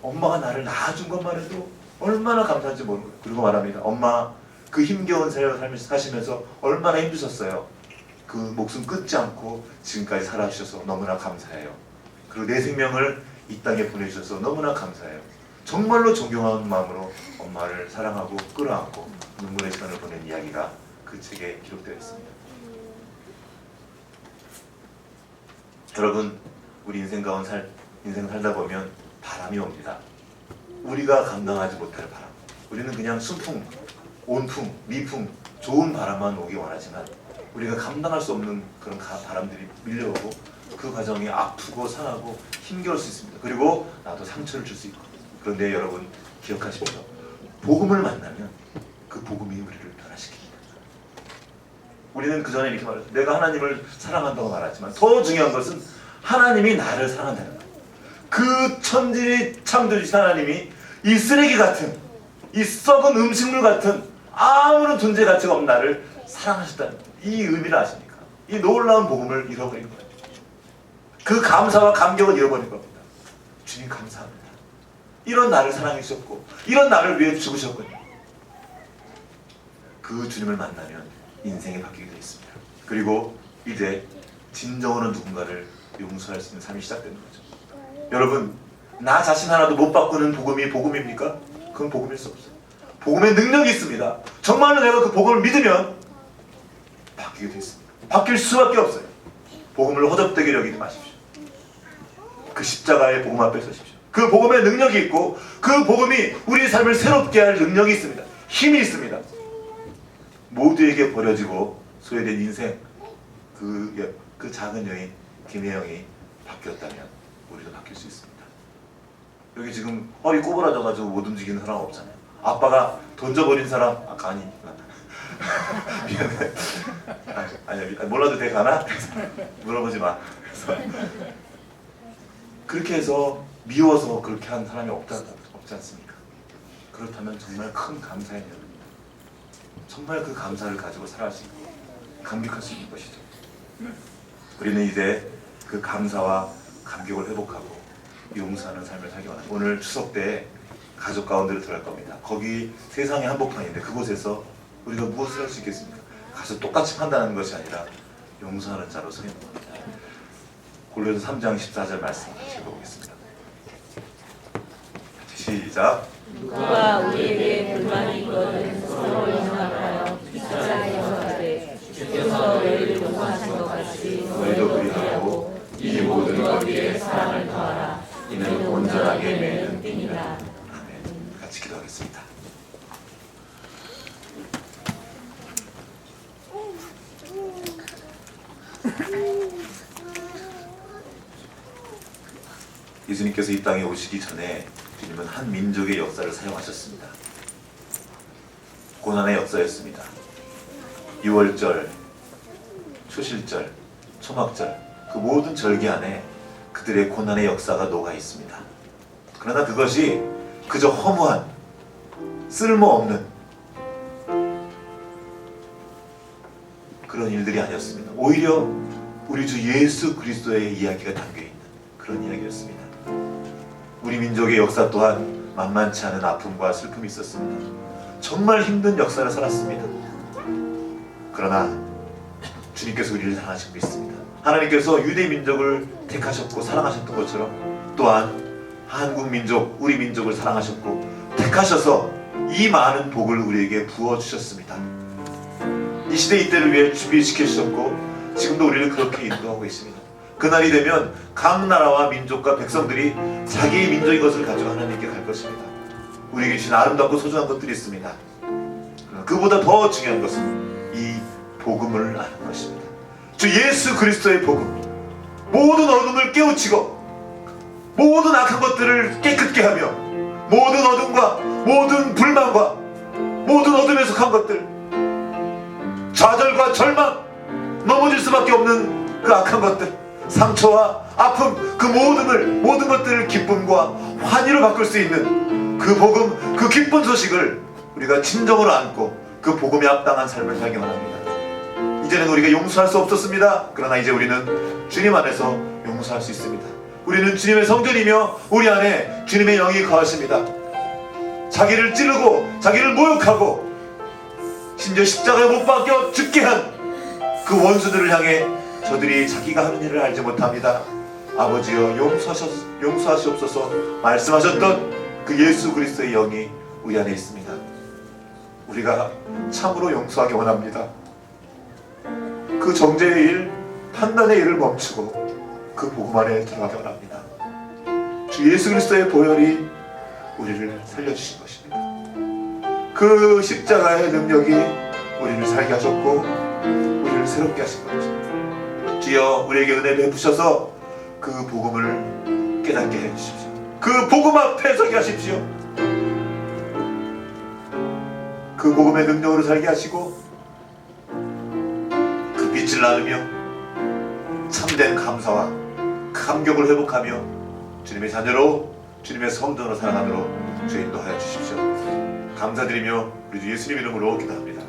엄마가 나를 낳아준 것만 해도 얼마나 감사한지 모르는 거예요. 그리고 말합니다. 엄마 그 힘겨운 삶을 사시면서 얼마나 힘드셨어요. 그 목숨 끊지 않고 지금까지 살아주셔서 너무나 감사해요. 그리고 내 생명을 이 땅에 보내주셔서 너무나 감사해요. 정말로 존경하는 마음으로 엄마를 사랑하고 끌어안고 눈물의 시간을 보낸 이야기가 그 책에 기록되어 있습니다. 여러분, 우리 인생 살다 보면 바람이 옵니다. 우리가 감당하지 못할 바람. 우리는 그냥 순풍, 온풍, 미풍, 좋은 바람만 오기 원하지만 우리가 감당할 수 없는 그런 바람들이 밀려오고 그 과정이 아프고 상하고 힘겨울 수 있습니다. 그리고 나도 상처를 줄 수 있고. 그런데 여러분 기억하십시오. 복음을 만나면 그 복음이 우리를 변화시킵니다. 우리는 그 전에 이렇게 말했죠. 내가 하나님을 사랑한다고 말하지만 더 중요한 것은 하나님이 나를 사랑한다는 거예요. 그 천지 창조주신 하나님이 이 쓰레기 같은, 이 썩은 음식물 같은 아무런 존재 가치가 없는 나를 사랑하셨다는 이 의미를 아십니까? 이 놀라운 복음을 잃어버린 거예요. 그 감사와 감격을 잃어버린 겁니다. 주님 감사합니다. 이런 나를 사랑해 주셨고 이런 나를 위해 죽으셨거든요. 그 주님을 만나면 인생이 바뀌게 되어 있습니다. 그리고 이제 진정으로 누군가를 용서할 수 있는 삶이 시작되는 거죠. 여러분, 나 자신 하나도 못 바꾸는 복음이 복음입니까? 그건 복음일 수 없어요. 복음의 능력이 있습니다. 정말로 내가 그 복음을 믿으면 바뀌게 되어 있습니다. 바뀔 수밖에 없어요. 복음을 허접되게 여기지 마십시오. 그 십자가의 복음 앞에 서십시오. 그 복음의 능력이 있고 그 복음이 우리 삶을 새롭게 할 능력이 있습니다. 힘이 있습니다. 모두에게 버려지고 소외된 인생, 그 작은 여인 김혜영이 바뀌었다면 우리도 바뀔 수 있습니다. 여기 지금 허리 꼬부라져가지고 못 움직이는 사람 없잖아요. 아빠가 던져버린 사람 아까 아니 미안해. 아니야 몰라도 돼 가나? 물어보지 마. 그렇게 해서 미워서 그렇게 한 사람이 없지 않습니까? 그렇다면 정말 큰 감사의 일입니다. 정말 그 감사를 가지고 살아갈 수 있고 감격할 수 있는 것이죠. 우리는 이제 그 감사와 감격을 회복하고 용서하는 삶을 살기 원합니다. 오늘 추석 때 가족 가운데로 들어갈 겁니다. 거기 세상의 한복판인데 그곳에서 우리가 무엇을 할 수 있겠습니까? 가서 똑같이 판단하는 것이 아니라 용서하는 자로 서 있는 겁니다. 골로새 3장 14절 말씀 같이 읽어보겠습니다. 시작. 누가 우리에게 불만이 있거든 서로 용납하여 피차에 용서하되 주께서 너희를 용서하신 것 같이 너희도 그리하고 이 모든 것 위에 사랑을 더하라. 이는 온전하게 매는 띠니라. 아멘. 같이 기도하겠습니다. 예수님께서 이 땅에 오시기 전에 주님은 한 민족의 역사를 사용하셨습니다. 고난의 역사였습니다. 유월절, 초실절, 초막절 그 모든 절기 안에 그들의 고난의 역사가 녹아 있습니다. 그러나 그것이 그저 허무한 쓸모없는 그런 일들이 아니었습니다. 오히려 우리 주 예수 그리스도의 이야기가 담겨있는 그런 이야기였습니다. 우리 민족의 역사 또한 만만치 않은 아픔과 슬픔이 있었습니다. 정말 힘든 역사를 살았습니다. 그러나 주님께서 우리를 사랑하시고 믿습니다. 하나님께서 유대 민족을 택하셨고 사랑하셨던 것처럼 또한 한국 민족, 우리 민족을 사랑하셨고 택하셔서 이 많은 복을 우리에게 부어주셨습니다. 이 시대 이때를 위해 준비시켜 주셨고 지금도 우리를 그렇게 인도하고 계십니다. 그날이 되면 각 나라와 민족과 백성들이 자기의 민족의 것을 가지고 하나님께 갈 것입니다. 우리에게 주신 아름답고 소중한 것들이 있습니다. 그보다 더 중요한 것은 이 복음을 아는 것입니다. 주 예수 그리스도의 복음, 모든 어둠을 깨우치고 모든 악한 것들을 깨끗게 하며 모든 어둠과 모든 불만과 모든 어둠에 속한 것들, 좌절과 절망, 넘어질 수밖에 없는 그 악한 것들, 상처와 아픔, 그 모든 것들을 기쁨과 환희로 바꿀 수 있는 그 복음, 그 기쁜 소식을 우리가 진정으로 안고 그 복음에 합당한 삶을 살기 원합니다. 이제는 우리가 용서할 수 없었습니다. 그러나 이제 우리는 주님 안에서 용서할 수 있습니다. 우리는 주님의 성전이며 우리 안에 주님의 영이 거하십니다. 자기를 찌르고 자기를 모욕하고 심지어 십자가에 못 박혀 죽게 한 그 원수들을 향해 저들이 자기가 하는 일을 알지 못합니다. 아버지여 용서하시옵소서 말씀하셨던 그 예수 그리스도의 영이 우리 안에 있습니다. 우리가 참으로 용서하기 원합니다. 그 정죄의 일, 판단의 일을 멈추고 그 복음 안에 들어가기 원합니다. 주 예수 그리스도의 보혈이 우리를 살려주신 것입니다. 그 십자가의 능력이 우리를 살게 하셨고 우리를 새롭게 하신 것입니다. 주여 우리에게 은혜 베푸셔서 그 복음을 깨닫게 해주십시오. 그 복음 앞에 서게 하십시오. 그 그 복음의 능력으로 살게 하시고 그 빛을 나누며 참된 감사와 감격을 회복하며 주님의 자녀로 주님의 성도로 살아가도록 주 인도하여 주십시오. 감사드리며 우리 주 예수님 이름으로 기도합니다.